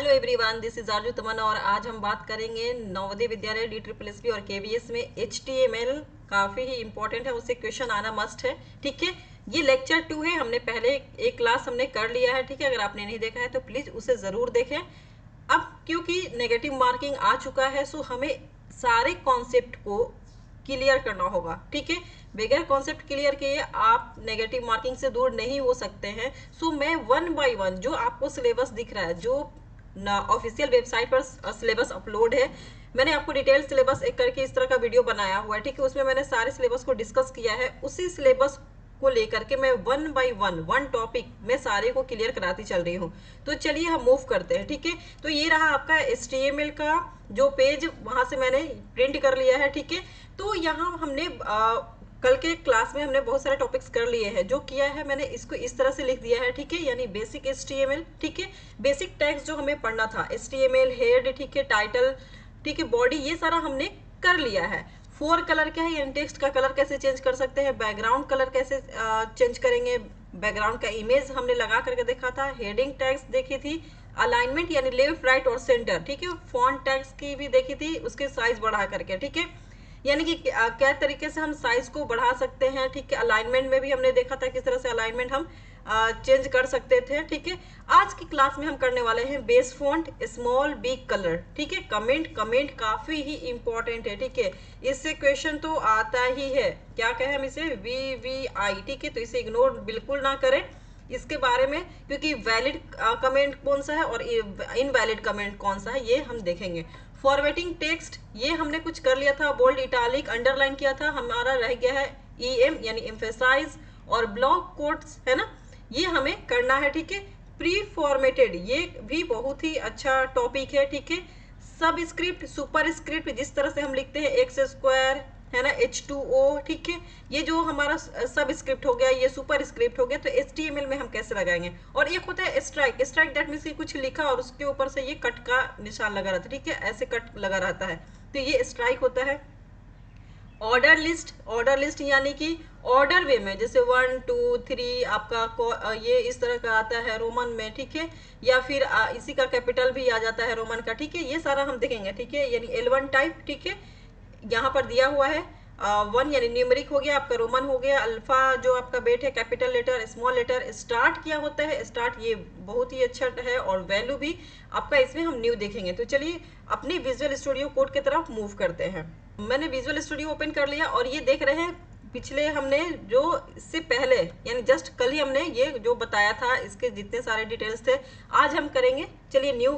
Hello everyone, this is आरजू तमन्ना और आज हम बात करेंगे नवोदय विद्यालय DSSB और KVS में HTML काफ़ी ही इंपॉर्टेंट है, उससे क्वेश्चन आना मस्ट है। ठीक है, ये लेक्चर 2 है, हमने पहले एक क्लास हमने कर लिया है। ठीक है, अगर आपने नहीं देखा है तो प्लीज़ उसे ज़रूर देखें। अब क्योंकि नेगेटिव मार्किंग आ चुका है सो हमें सारे कॉन्सेप्ट को क्लियर करना होगा। ठीक है, बगैर कॉन्सेप्ट क्लियर किए आप नेगेटिव मार्किंग से दूर नहीं हो सकते हैं। सो मैं वन बाय वन जो आपको सिलेबस दिख रहा है, जो ऑफिशियल वेबसाइट पर सिलेबस अपलोड है, मैंने आपको डिटेल सिलेबस एक करके इस तरह का वीडियो बनाया हुआ है। ठीक है, उसमें मैंने सारे सिलेबस को डिस्कस किया है। उसी सिलेबस को लेकर के मैं वन बाय वन टॉपिक में सारे को क्लियर कराती चल रही हूँ। तो चलिए हम मूव करते हैं। ठीक है, तो ये रहा आपका HTML का जो पेज, वहां से मैंने प्रिंट कर लिया है। ठीक है, तो यहाँ हमने कल के क्लास में हमने बहुत सारे टॉपिक्स कर लिए हैं। जो किया है मैंने इसको इस तरह से लिख दिया है। ठीक है, यानी बेसिक HTML। ठीक है, बेसिक टैग्स जो हमें पढ़ना था, HTML हेड, ठीक है, टाइटल, ठीक है, बॉडी, ये सारा हमने कर लिया है। फोर कलर क्या है, यानी टेक्स्ट का कलर कैसे चेंज कर सकते हैं, बैकग्राउंड कलर कैसे चेंज करेंगे, बैकग्राउंड का इमेज हमने लगा करके देखा था, हेडिंग टैग्स देखी थी, अलाइनमेंट यानी लेफ्ट राइट और सेंटर, ठीक है, फॉन्ट टैग्स की भी देखी थी, उसके साइज बढ़ा करके। ठीक है, यानी कि क्या तरीके से हम साइज को बढ़ा सकते हैं। ठीक है, अलाइनमेंट में भी हमने देखा था किस तरह से अलाइनमेंट हम चेंज कर सकते थे। ठीक है, आज की क्लास में हम करने वाले हैं base font, small big colour. ठीक है, कमेंट काफी ही इंपॉर्टेंट है। ठीक है, इससे क्वेश्चन तो आता ही है, क्या कहें हम इसे, VVI। ठीक है, तो इसे इग्नोर बिल्कुल ना करें इसके बारे में, क्योंकि वैलिड कमेंट कौन सा है और इनवैलिड कमेंट कौन सा है ये हम देखेंगे। फॉर्मेटिंग टेक्स्ट ये हमने कुछ कर लिया था, बोल्ड, इटालिक, अंडरलाइन किया था, हमारा रह गया है EM यानी एम्फेसाइज और ब्लॉक कोट्स, है ना, ये हमें करना है। ठीक है, प्री फॉर्मेटेड ये भी बहुत ही अच्छा टॉपिक है। ठीक है, सब स्क्रिप्ट, सुपर स्क्रिप्ट, जिस तरह से हम लिखते हैं एक्स स्क्वायर, है ना, H2O। ठीक है, ये जो हमारा सब स्क्रिप्ट हो गया, ये सुपर स्क्रिप्ट हो गया, तो HTML में हम कैसे लगाएंगे। और एक होता है स्ट्राइक, स्ट्राइक दैट मीन्स कुछ लिखा और उसके ऊपर से ये कट का निशान लगा रहता है। ठीक है, ऐसे कट लगा रहता है, तो ये स्ट्राइक होता है। ऑर्डर लिस्ट यानी कि ऑर्डर वे में, जैसे 1 2 3 आपका ये इस तरह का आता है रोमन में। ठीक है, या फिर इसी का कैपिटल भी आ जाता है रोमन का। ठीक है, ये सारा हम देखेंगे। ठीक है, यानी L1 टाइप। ठीक है, यहाँ पर दिया हुआ है 1 यानी न्यूमेरिक हो गया आपका, रोमन हो गया, अल्फा जो आपका बेट है, capital letter, small letter, start क्या होता है, स्टार्ट ये बहुत ही अच्छा है, और वैल्यू भी आपका इसमें हम न्यू देखेंगे। तो चलिए अपनी विजुअल स्टूडियो कोड की तरफ मूव करते हैं। मैंने विजुअल स्टूडियो ओपन कर लिया और ये देख रहे हैं पिछले हमने जो इससे पहले यानी जस्ट कल ही हमने ये जो बताया था, इसके जितने सारे डिटेल्स थे आज हम करेंगे। चलिए न्यू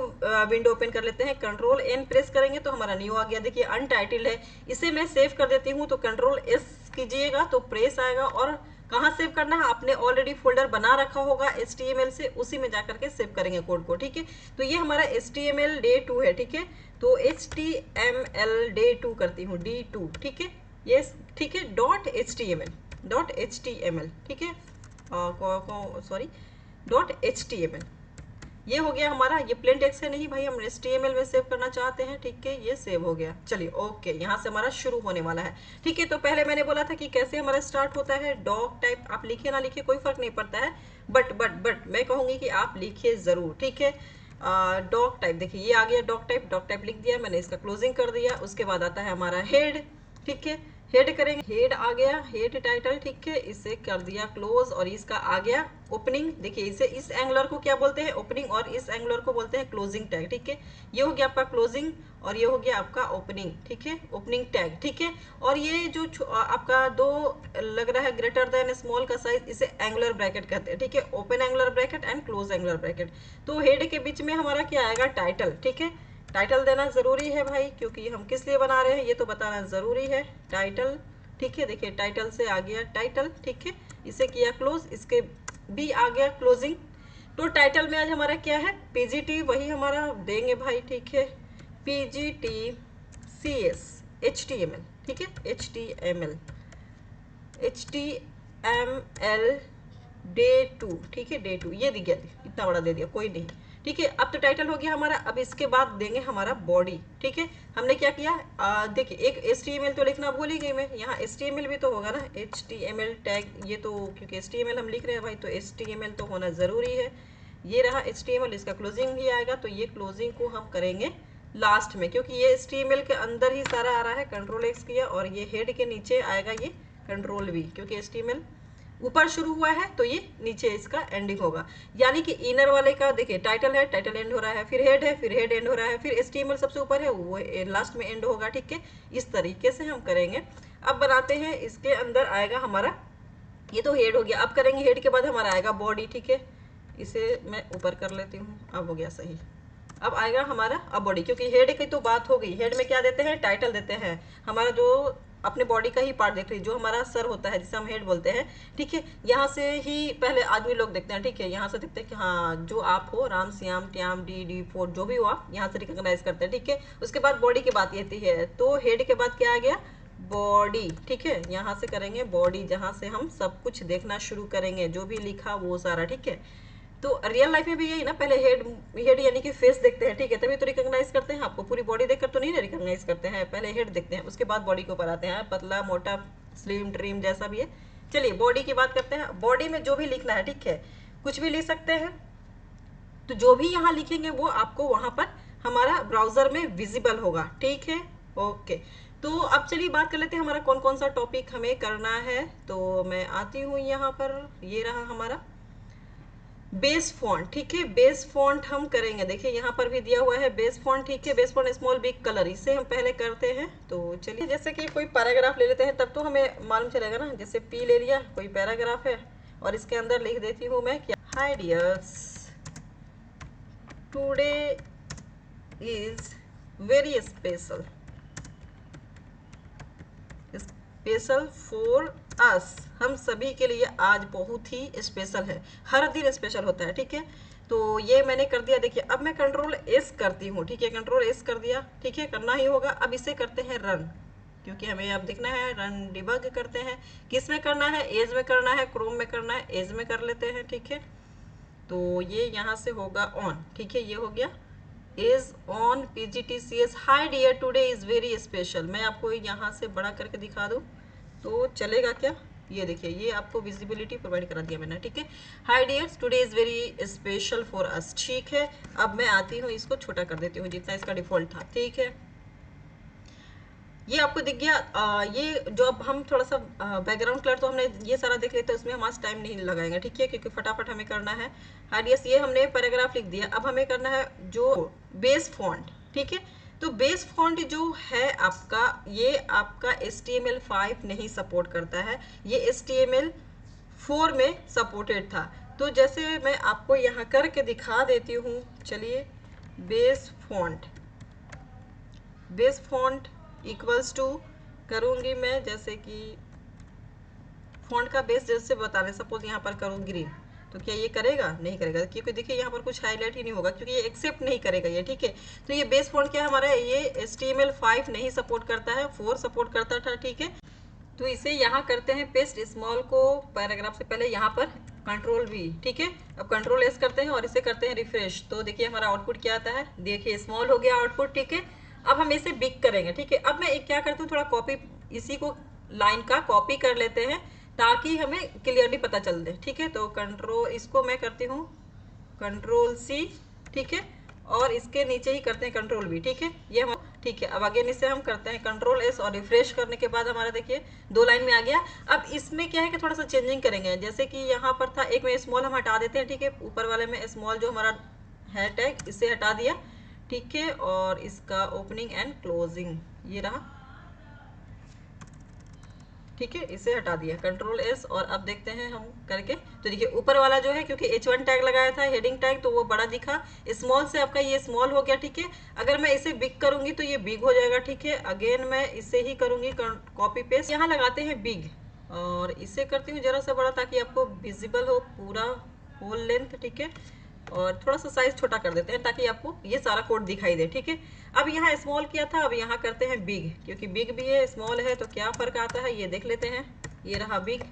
विंडो ओपन कर लेते हैं, Ctrl+N प्रेस करेंगे तो हमारा न्यू आ गया। देखिए अनटाइटल्ड है, इसे मैं सेव कर देती हूँ, तो Ctrl+S कीजिएगा तो प्रेस आएगा। और कहाँ सेव करना है, आपने ऑलरेडी फोल्डर बना रखा होगा HTML से, उसी में जाकर के सेव करेंगे कोड को। ठीक है, तो ये हमारा HTML डे 2 है। ठीक है, तो HTML डे 2 करती हूँ, D2। ठीक है, यस, ठीक है, .html, ठीक है, सॉरी, .html ये हो गया हमारा। ये प्लेन टेक्स्ट है, नहीं भाई, हम HTML में सेव करना चाहते हैं। ठीक है, ये सेव हो गया। चलिए ओके, यहाँ से हमारा शुरू होने वाला है। ठीक है, तो पहले मैंने बोला था कि कैसे हमारा स्टार्ट होता है। डॉक टाइप आप लिखे ना लिखे कोई फर्क नहीं पड़ता है, बट मैं कहूँगी कि आप लिखिए ज़रूर। ठीक है, डॉक टाइप, देखिए ये आ गया डॉक टाइप लिख दिया मैंने, इसका क्लोजिंग कर दिया। उसके बाद आता है हमारा हेड। ठीक है, हेड करेंगे, हेड आ गया, हेड टाइटल। ठीक है, इसे कर दिया क्लोज, और इसका आ गया ओपनिंग। देखिए इसे, इस एंगुलर को क्या बोलते हैं, ओपनिंग, और इस एंगुलर को बोलते हैं क्लोजिंग टैग। ठीक है, ये हो गया आपका क्लोजिंग और ये हो गया आपका ओपनिंग। ठीक है, ओपनिंग टैग। ठीक है, और ये जो आपका दो लग रहा है ग्रेटर देन स्मॉल का साइज, इसे एंगुलर ब्रैकेट कहते हैं। ठीक है, open angular bracket and close angular bracket. तो हेड के बीच में हमारा क्या आएगा, टाइटल। ठीक है, टाइटल देना ज़रूरी है भाई, क्योंकि हम किस लिए बना रहे हैं ये तो बताना ज़रूरी है, टाइटल। ठीक है, देखिए टाइटल से आ गया टाइटल। ठीक है, इसे किया क्लोज, इसके भी आ गया क्लोजिंग। तो टाइटल में आज हमारा क्या है, PGT, वही हमारा देंगे भाई। ठीक है, PGT CS HTML। ठीक है, HTML डे 2। ठीक है, डे 2 ये दिया, इतना बड़ा दे दिया, कोई नहीं। ठीक है, अब तो टाइटल हो गया हमारा। अब इसके बाद देंगे हमारा बॉडी। ठीक है, हमने क्या किया, देखिए एक HTML तो लिखना भूल ही गई मैं, यहाँ HTML भी तो होगा ना, HTML टैग, ये तो क्योंकि HTML हम लिख रहे हैं भाई, तो HTML तो होना ज़रूरी है। ये रहा HTML, इसका क्लोजिंग भी आएगा, तो ये क्लोजिंग को हम करेंगे लास्ट में, क्योंकि ये HTML के अंदर ही सारा आ रहा है। कंट्रोल X किया और ये हेड के नीचे आएगा ये कंट्रोल V, क्योंकि HTML ऊपर शुरू हुआ है तो ये नीचे इसका एंडिंग होगा। यानी कि इनर वाले का देखिए टाइटल है, टाइटल एंड हो रहा है, फिर हेड है, फिर हेड एंड हो रहा है, फिर HTML सबसे ऊपर है वो लास्ट में एंड होगा। ठीक है, इस तरीके से हम करेंगे। अब बनाते हैं, इसके अंदर आएगा हमारा, ये तो हेड हो गया। अब करेंगे हेड के बाद हमारा आएगा बॉडी। ठीक है, इसे मैं ऊपर कर लेती हूँ, अब हो गया सही। अब आएगा हमारा अब बॉडी, क्योंकि हेड की तो बात हो गई। हेड में क्या देते हैं, टाइटल देते हैं, हमारा जो अपने बॉडी का ही पार्ट देख रही, जो हमारा सर होता है जिसे हम हेड बोलते हैं। ठीक है, यहाँ से ही पहले आदमी लोग देखते हैं। ठीक है, यहाँ से देखते हैं कि हाँ जो आप हो, राम श्याम ट्याम डी फोर जो भी हो आप, यहाँ से रिकॉग्नाइज करते हैं। ठीक है, उसके बाद बॉडी की बात आती है, तो हेड के बाद क्या आ गया, बॉडी। ठीक है, यहाँ से करेंगे बॉडी, जहाँ से हम सब कुछ देखना शुरू करेंगे, जो भी लिखा वो सारा। ठीक है, तो रियल लाइफ में भी यही ना, पहले हेड यानी कि फेस देखते हैं। ठीक है, तभी तो रिकॉग्नाइज करते हैं। आपको पूरी बॉडी देखकर तो नहीं ना रिकॉग्नाइज करते हैं, पहले हेड देखते हैं, उसके बाद बॉडी के ऊपर आते हैं, पतला मोटा स्लिम ट्रिम जैसा भी है। चलिए बॉडी की बात करते हैं। बॉडी में जो भी लिखना है, ठीक है, कुछ भी लिख सकते हैं, तो जो भी यहाँ लिखेंगे वो आपको वहां पर हमारा ब्राउजर में विजिबल होगा। ठीक है, ओके। तो अब चलिए बात कर लेते हैं हमारा कौन कौन सा टॉपिक हमें करना है। तो मैं आती हूँ यहाँ पर, ये रहा हमारा बेस फॉन्ट। ठीक है, बेस फॉन्ट हम करेंगे, देखिए यहाँ पर भी दिया हुआ है बेस फॉन्ट। ठीक है, base font small big colour, इसे हम पहले करते हैं। तो चलिए, जैसे कि कोई पैराग्राफ ले लेते हैं, तब तो हमें मालूम चलेगा ना। जैसे पी ले लिया, कोई पैराग्राफ है, और इसके अंदर लिख देती हूँ मैं क्या, hi dears, today is very special, special for us, हम सभी के लिए आज बहुत ही स्पेशल है। हर दिन स्पेशल होता है। ठीक है, तो ये मैंने कर दिया। देखिए अब मैं कंट्रोल S करती हूँ। ठीक है, कंट्रोल S कर दिया। ठीक है, करना ही होगा। अब इसे करते हैं रन, क्योंकि हमें अब देखना है। रन डिबग करते हैं, किस में करना है, एज में करना है, क्रोम में करना है, एज में कर लेते हैं। ठीक है, तो ये यहाँ से होगा ऑन। ठीक है, ये हो गया is on PGTCS, hi dear today is very special. मैं आपको यहाँ से बड़ा करके दिखा दूँ तो चलेगा क्या, ये देखिए, ये आपको विजिबिलिटी प्रोवाइड करा दिया मैंने। ठीक है, hi dears today is very special for us. ठीक है, अब मैं आती हूँ, इसको छोटा कर देती हूँ जितना इसका डिफॉल्ट था। ठीक है, ये आपको दिख गया। ये जो अब हम थोड़ा सा बैकग्राउंड कलर तो हमने ये सारा देख लेते हैं, उसमें हमारा टाइम नहीं लगाएंगे। ठीक है, क्योंकि फटाफट हमें करना है। हाय डियर्स, ये हमने पैराग्राफ लिख दिया। अब हमें करना है जो बेस फॉन्ट। ठीक है, तो बेस फॉन्ट जो है आपका, ये आपका HTML5 नहीं सपोर्ट करता है, ये HTML4 में सपोर्टेड था। तो जैसे मैं आपको यहाँ करके दिखा देती हूँ। चलिए, बेस फॉन्ट इक्वल्स टू करूँगी मैं, जैसे कि फॉन्ट का बेस जैसे बता रहे, सपोज यहाँ पर करूँ ग्रीन, तो क्या ये करेगा, नहीं करेगा, क्योंकि देखिए यहाँ पर कुछ हाईलाइट ही नहीं होगा, क्योंकि ये एक्सेप्ट नहीं करेगा ये। ठीक है, तो ये बेस फॉन्ट क्या है हमारा, ये HTML5 नहीं सपोर्ट करता है, 4 सपोर्ट करता था। ठीक है, तो इसे यहाँ करते हैं पेस्ट, स्मॉल को पैराग्राफ से पहले यहाँ पर कंट्रोल V। ठीक है, अब कंट्रोल S करते हैं और इसे करते हैं रिफ्रेश। तो देखिए हमारा आउटपुट क्या आता है, देखिए स्मॉल हो गया आउटपुट। ठीक है, अब हम इसे बिग करेंगे। ठीक है, अब मैं एक क्या करती हूँ, थोड़ा कॉपी, इसी को लाइन का कॉपी कर लेते हैं ताकि हमें क्लियरली पता चल दे। ठीक है, तो कंट्रोल, इसको मैं करती हूँ कंट्रोल C। ठीक है, और इसके नीचे ही करते हैं कंट्रोल V। ठीक है, ये हम, ठीक है, अब अगेन इसे हम करते हैं कंट्रोल S और रिफ्रेश करने के बाद हमारा देखिए 2 लाइन में आ गया। अब इसमें क्या है कि थोड़ा सा चेंजिंग करेंगे, जैसे कि यहाँ पर था एक में स्मॉल हम हटा देते हैं। ठीक है, ऊपर वाले में स्मॉल जो हमारा है टैग, इसे हटा दिया। ठीक है, और इसका ओपनिंग एंड क्लोजिंग ये रहा। ठीक है, इसे हटा दिया कंट्रोल S, और अब देखते हैं हम करके। तो देखिए ऊपर वाला जो है, क्योंकि H1 टैग लगाया था, हेडिंग टैग, तो वो बड़ा दिखा, स्मॉल से आपका ये स्मॉल हो गया। ठीक है, अगर मैं इसे बिग करूंगी तो ये बिग हो जाएगा। ठीक है, अगेन मैं इसे ही करूंगी कॉपी पेस्ट, यहाँ लगाते हैं बिग, और इसे करती हूँ जरा सा बड़ा ताकि आपको विजिबल हो पूरा होल लेंथ। ठीक है, और थोड़ा सा साइज छोटा कर देते हैं ताकि आपको ये सारा कोड दिखाई दे। ठीक है, अब यहाँ स्मॉल किया था, अब यहाँ करते हैं बिग, क्योंकि बिग भी है स्मॉल है, तो क्या फर्क आता है ये देख लेते हैं। ये रहा बिग,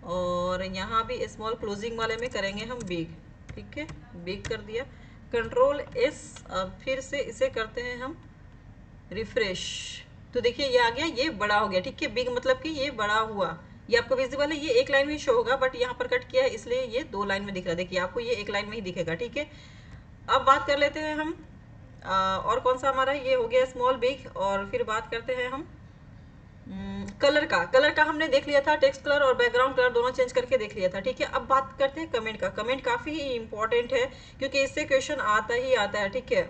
और यहाँ भी स्मॉल क्लोजिंग वाले में करेंगे हम बिग। ठीक है, बिग कर दिया, कंट्रोल S, अब फिर से इसे करते हैं हम रिफ्रेश। तो देखिए ये आ गया, ये बड़ा हो गया। ठीक है, बिग मतलब कि ये बड़ा हुआ, ये आपको विजिबल है, ये एक लाइन में शो होगा, बट यहाँ पर कट किया है इसलिए ये 2 लाइन में दिख रहा है। देखिए आपको ये एक लाइन में ही दिखेगा, ठीक है। अब बात कर लेते हैं हम और कौन सा हमारा ये हो गया स्मॉल बिग, और फिर बात करते हैं हम कलर का हमने देख लिया था, टेक्स्ट कलर और बैकग्राउंड कलर दोनों चेंज करके देख लिया था, ठीक है। अब बात करते हैं कमेंट का। कमेंट काफ़ी ही इंपॉर्टेंट है क्योंकि इससे क्वेश्चन आता ही आता है, ठीक है।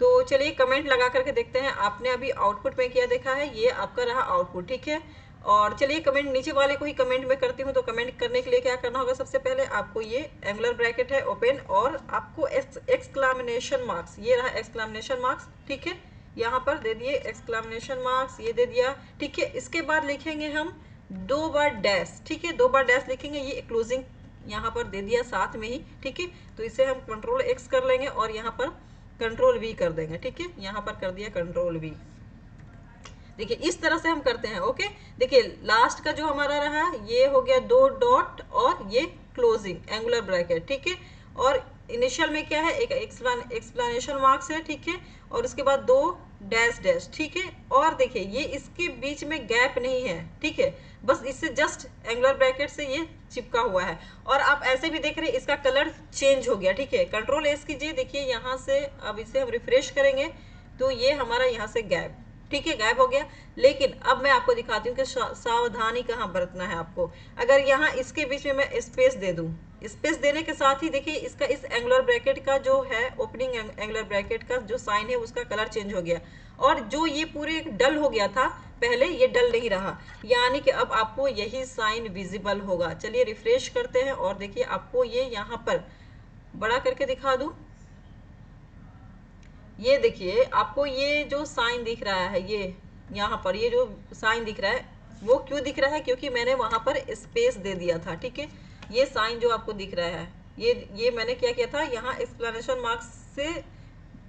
तो चलिए कमेंट लगा करके देखते हैं। आपने अभी आउटपुट में क्या देखा है, ये आपका रहा आउटपुट, ठीक है। और चलिए कमेंट नीचे वाले को ही कमेंट में करती हूँ। तो कमेंट करने के लिए क्या करना होगा, सबसे पहले आपको ये एंगुलर ब्रैकेट है ओपन, और आपको एक्सक्लामेशन मार्क्स, ये रहा एक्सक्लामेशन मार्क्स, ठीक है। यहाँ पर दे दिए एक्सक्लामेशन मार्क्स, ये दे दिया, ठीक है। इसके बाद लिखेंगे हम 2 बार डैश, ठीक है, 2 बार डैश लिखेंगे, ये क्लोजिंग यहाँ पर दे दिया साथ में ही, ठीक है। तो इसे हम कंट्रोल एक्स कर लेंगे और यहाँ पर कंट्रोल वी कर देंगे, ठीक है। यहाँ पर कर दिया कंट्रोल वी। देखिए इस तरह से हम करते हैं, ओके। देखिए लास्ट का जो हमारा रहा ये हो गया 2 डॉट और ये क्लोजिंग एंगुलर ब्रैकेट, ठीक है। और इनिशियल में क्या है, एक एक्सप्लेनेशन मार्क्स है, ठीक है। और उसके बाद 2 डैश डैश, ठीक है। और देखिए ये इसके बीच में गैप नहीं है, ठीक है, बस इससे जस्ट एंगुलर ब्रैकेट से ये चिपका हुआ है। और आप ऐसे भी देख रहे हैं इसका कलर चेंज हो गया, ठीक है। कंट्रोल एस कीजिए, देखिए यहाँ से अब इसे हम रिफ्रेश करेंगे तो ये हमारा यहाँ से गैप, ठीक है, गायब हो गया। लेकिन अब मैं आपको दिखाती हूँ कि सावधानी कहाँ बरतना है आपको। अगर यहाँ इसके बीच में मैं स्पेस दे दूँ, स्पेस देने के साथ ही देखिए इसका इस एंगुलर ब्रैकेट का जो है ओपनिंग एंगुलर ब्रैकेट का जो साइन है उसका कलर चेंज हो गया, और जो ये पूरे डल हो गया था पहले, ये डल नहीं रहा, यानी कि अब आपको यही साइन विजिबल होगा। चलिए रिफ्रेश करते हैं और देखिए आपको ये यहाँ पर बड़ा करके दिखा दूँ। ये देखिए आपको ये जो साइन दिख रहा है, ये यहाँ पर ये जो साइन दिख रहा है वो क्यों दिख रहा है, क्योंकि मैंने वहां पर स्पेस दे दिया था, ठीक है। ये साइन जो आपको दिख रहा है ये मैंने क्या किया था, यहाँ एक्सप्लेनेशन मार्क्स से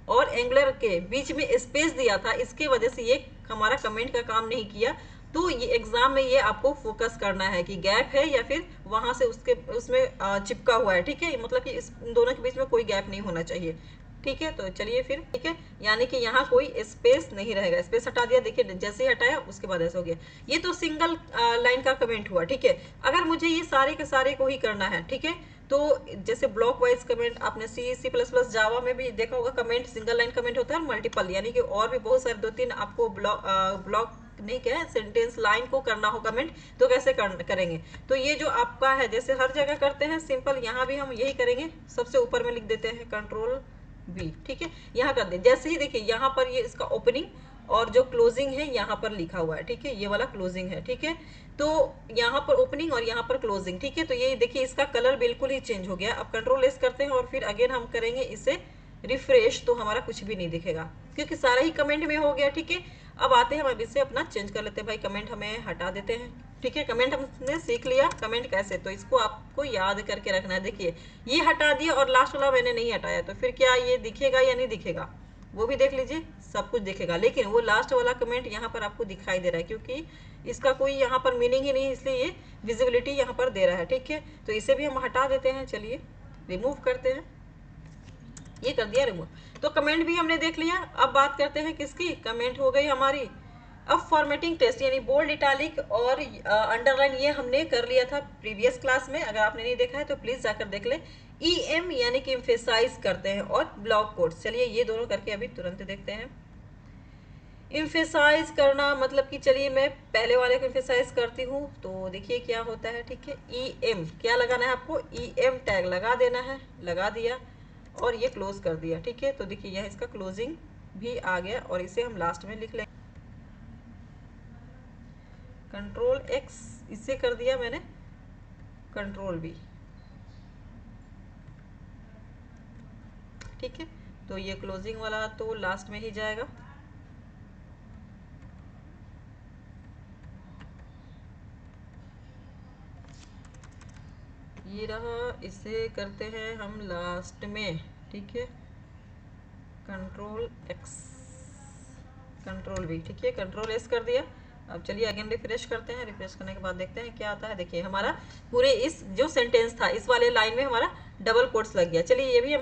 और एंगुलर के बीच में स्पेस दिया था, इसके वजह से ये हमारा कमेंट का काम नहीं किया। तो ये एग्जाम में ये आपको फोकस करना है कि गैप है या फिर वहां से उसमें चिपका हुआ है, ठीक है। मतलब कि इस दोनों के बीच में कोई गैप नहीं होना चाहिए, ठीक है। तो चलिए फिर, ठीक है, यानी कि यहाँ कोई स्पेस नहीं रहेगा। स्पेस हटा दिया, देखिए जैसे ही हटाया उसके बाद ऐसा हो गया। ये तो सिंगल लाइन का कमेंट हुआ, ठीक है। अगर मुझे ये सारे के सारे को ही करना है, ठीक है, तो जैसे ब्लॉक वाइज कमेंट आपने C++ जावा में भी देखा होगा, कमेंट सिंगल लाइन कमेंट होता है, मल्टीपल, यानी कि और भी बहुत सारे 2-3 आपको ब्लॉक नहीं क्या है, सेंटेंस लाइन को करना हो कमेंट, तो कैसे करेंगे। तो ये जो आपका है जैसे हर जगह करते हैं सिंपल, यहाँ भी हम यही करेंगे। सबसे ऊपर में लिख देते हैं कंट्रोल बी, ठीक है, यहाँ कर दे। जैसे ही देखिए यहाँ पर ये इसका ओपनिंग और जो क्लोजिंग है यहाँ पर लिखा हुआ है, ठीक है, ये वाला क्लोजिंग है, ठीक है। तो यहाँ पर ओपनिंग और यहाँ पर क्लोजिंग, ठीक है। तो ये देखिए इसका कलर बिल्कुल ही चेंज हो गया। अब कंट्रोल एस करते हैं और फिर अगेन हम करेंगे इसे रिफ्रेश, तो हमारा कुछ भी नहीं दिखेगा क्योंकि सारा ही कमेंट में हो गया, ठीक है। अब आते हैं, हम अब इसे अपना चेंज कर लेते हैं, भाई कमेंट हमें हटा देते हैं, ठीक है। कमेंट हमने सीख लिया कमेंट कैसे, तो इसको आपको याद करके रखना है। देखिए ये हटा दिया और लास्ट वाला मैंने नहीं हटाया, तो फिर क्या ये दिखेगा या नहीं दिखेगा, वो भी देख लीजिए, सब कुछ दिखेगा। लेकिन वो लास्ट वाला कमेंट यहाँ पर आपको दिखाई दे रहा है क्योंकि इसका कोई यहाँ पर मीनिंग ही नहीं, इसलिए ये विजिबिलिटी यहाँ पर दे रहा है, ठीक है। तो इसे भी हम हटा देते हैं, चलिए रिमूव करते हैं, ये कर दिया रिमूव। तो कमेंट भी हमने देख लिया। अब बात करते हैं किसकी, कमेंट हो गई हमारी। अब फॉर्मेटिंग टेस्ट यानी बोल्ड, इटालिक और अंडरलाइन ये हमने कर लिया था प्रीवियस क्लास में, अगर आपने नहीं देखा है तो प्लीज जाकर देख ले। EM यानी कि एम्फेसाइज करते हैं, और ब्लॉक कोड्स, चलिए ये दोनों करके अभी तुरंत देखते हैं। एम्फेसाइज करना मतलब कि चलिए मैं पहले वाले को एम्फेसाइज करती हूँ, तो देखिए क्या होता है, ठीक है। EM क्या लगाना है आपको, EM टैग लगा देना है, लगा दिया और ये क्लोज कर दिया, ठीक है। तो देखिए यह इसका क्लोजिंग भी आ गया और इसे हम लास्ट में लिख लेंगे कंट्रोल एक्स, इसे कर दिया मैंने कंट्रोल बी, ठीक है। तो ये क्लोजिंग वाला तो लास्ट में ही जाएगा। ये रहा, इसे करते हैं हम लास्ट में, ठीक है, कंट्रोल एक्स कंट्रोल बी, ठीक है, कंट्रोल एस कर दिया। अब चलिए अगेन रिफ्रेश करते हैं, रिफ्रेश करने के बाद देखते हैं क्या आता है। देखिए हमारा पूरे इस जो सेंटेंस था इस वाले लाइन में हमारा डबल कोट्स लग गया। चलिए ये भी